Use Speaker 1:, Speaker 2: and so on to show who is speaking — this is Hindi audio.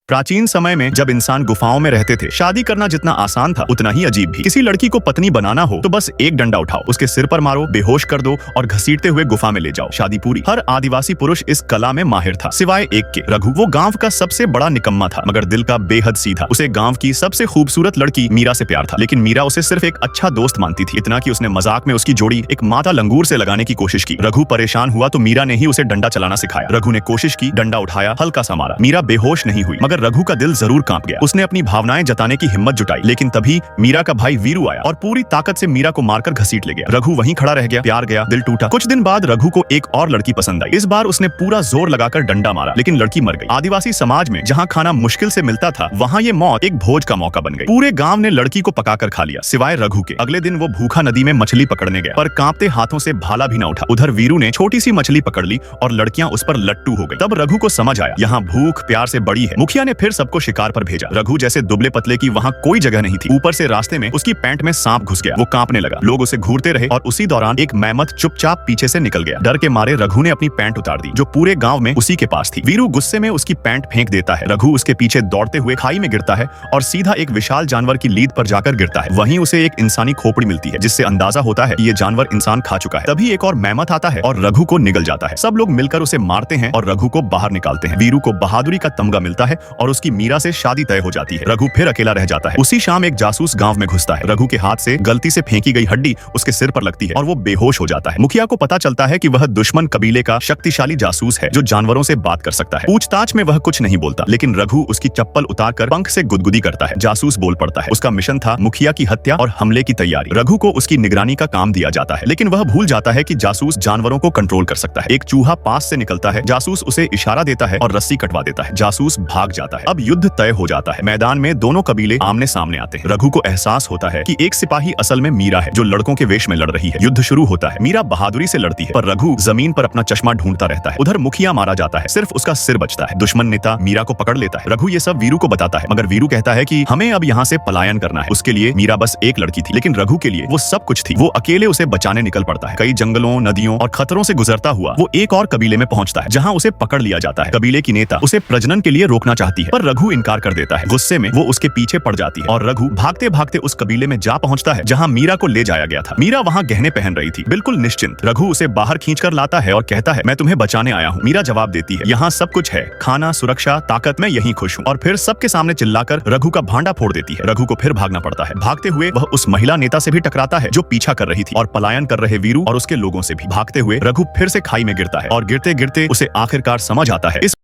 Speaker 1: प्राचीन समय में जब इंसान गुफाओं में रहते थे, शादी करना जितना आसान था उतना ही अजीब भी। किसी लड़की को पत्नी बनाना हो तो बस एक डंडा उठाओ, उसके सिर पर मारो, बेहोश कर दो और घसीटते हुए गुफा में ले जाओ, शादी पूरी। हर आदिवासी पुरुष इस कला में माहिर था, सिवाय एक के, रघु। वो गांव का सबसे बड़ा निकम्मा था, मगर दिल का बेहद सीधा। उसे गांव की सबसे खूबसूरत लड़की मीरा से प्यार था, लेकिन मीरा उसे सिर्फ एक अच्छा दोस्त मानती थी, इतना कि उसने मजाक में उसकी जोड़ी एक मादा लंगूर से लगाने की कोशिश की। रघु परेशान हुआ तो मीरा ने ही उसे डंडा चलाना सिखाया। रघु ने कोशिश की, डंडा उठाया, हल्का सा मारा। मीरा बेहोश नहीं हुई, मगर रघु का दिल जरूर कांप गया। उसने अपनी भावनाएं जताने की हिम्मत जुटाई, लेकिन तभी मीरा का भाई वीरू आया और पूरी ताकत से मीरा को मारकर घसीट ले गया। रघु वहीं खड़ा रह गया, प्यार गया, दिल टूटा। कुछ दिन बाद रघु को एक और लड़की पसंद आई। इस बार उसने पूरा जोर लगाकर डंडा मारा, लेकिन लड़की मर गई। आदिवासी समाज में जहाँ खाना मुश्किल से मिलता था, वहाँ ये मौत एक भोज का मौका बन गई। पूरे गांव ने लड़की को पकाकर खा लिया, सिवाय रघु के। अगले दिन वो भूखा नदी में मछली पकड़ने गया, पर कांपते हाथों से भाला भी न उठा। उधर वीरू ने छोटी सी मछली पकड़ ली और लड़कियां उस पर लट्टू हो गई। तब रघु को समझ आया, यहाँ भूख प्यार से बड़ी है। मुखिया ने फिर सबको शिकार पर भेजा। रघु जैसे दुबले पतले की वहाँ कोई जगह नहीं थी। ऊपर से रास्ते में उसकी पैंट में सांप घुस गया। वो कांपने लगा, लोग उसे घूरते रहे और उसी दौरान एक मैमथ चुपचाप पीछे से निकल गया। डर के मारे रघु ने अपनी पैंट उतार दी, जो पूरे गांव में उसी के पास थी। वीरू गुस्से में उसकी पैंट फेंक देता है। रघु उसके पीछे दौड़ते हुए खाई में गिरता है और सीधा एक विशाल जानवर की लीद पर जाकर गिरता है। वहीं उसे एक इंसानी खोपड़ी मिलती है, जिससे अंदाजा होता है कि ये जानवर इंसान खा चुका है। तभी एक और मैमथ आता है और रघु को निगल जाता है। सब लोग मिलकर उसे मारते हैं और रघु को बाहर निकालते हैं। वीरू को बहादुरी का तमगा मिलता है और उसकी मीरा से शादी तय हो जाती है। रघु फिर अकेला रह जाता है। उसी शाम एक जासूस गांव में घुसता है। रघु के हाथ से गलती से फेंकी गई हड्डी उसके सिर पर लगती है और वो बेहोश हो जाता है। मुखिया को पता चलता है कि वह दुश्मन कबीले का शक्तिशाली जासूस है, जो जानवरों से बात कर सकता है। पूछताछ में वह कुछ नहीं बोलता, लेकिन रघु उसकी चप्पल उतारकर पंख से गुदगुदी करता है। जासूस बोल पड़ता है। उसका मिशन था मुखिया की हत्या और हमले की तैयारी। रघु को उसकी निगरानी का काम दिया जाता है, लेकिन वह भूल जाता है कि जासूस जानवरों को कंट्रोल कर सकता है। एक चूहा पास से निकलता है। जासूस उसे इशारा देता है और रस्सी कटवा देता है। जासूस भाग जाता है। अब युद्ध तय हो जाता है। मैदान में दोनों कबीले आमने सामने आते हैं। रघु को एहसास होता है कि एक सिपाही असल में मीरा है, जो लड़कों के वेश में लड़ रही है। युद्ध शुरू होता है। मीरा बहादुरी से लड़ती है, पर रघु जमीन पर अपना चश्मा ढूंढता रहता है। उधर मुखिया मारा जाता है, सिर्फ उसका सिर बचता है। दुश्मन नेता मीरा को पकड़ लेता है। रघु ये सब वीरू को बताता है, मगर वीरू कहता है कि हमें अब यहाँ से पलायन करना है। उसके लिए मीरा बस एक लड़की थी, लेकिन रघु के लिए वो सब कुछ थी। वो अकेले उसे बचाने निकल पड़ता है। कई जंगलों, नदियों और खतरों से गुजरता हुआ वो एक और कबीले में पहुंचता है, जहाँ उसे पकड़ लिया जाता है। कबीले की नेता उसे प्रजनन के लिए रोकना चाहती है, पर रघु इनकार कर देता है। गुस्से में वो उसके पीछे पड़ जाती है और रघु भागते भागते उस कबीले में जा पहुंचता है, जहाँ मीरा को ले जाया गया था। मीरा वहाँ गहने पहन रही थी, बिल्कुल निश्चिंत। रघु उसे बाहर खींचकर लाता है और कहता है, मैं तुम्हें बचाने आया हूँ। मीरा जवाब देती है, यहाँ सब कुछ है, खाना, सुरक्षा, ताकत, मैं यहीं खुश हूँ। और फिर सबके सामने चिल्लाकर रघु का भांडा फोड़ देती है। रघु को फिर भागना पड़ता है। भागते हुए वह उस महिला नेता से भी टकराता है, जो पीछा कर रही थी, और पलायन कर रहे वीरू और उसके लोगों से भी। भागते हुए रघु फिर से खाई में गिरता है और गिरते गिरते उसे आखिरकार समझ आता है, इस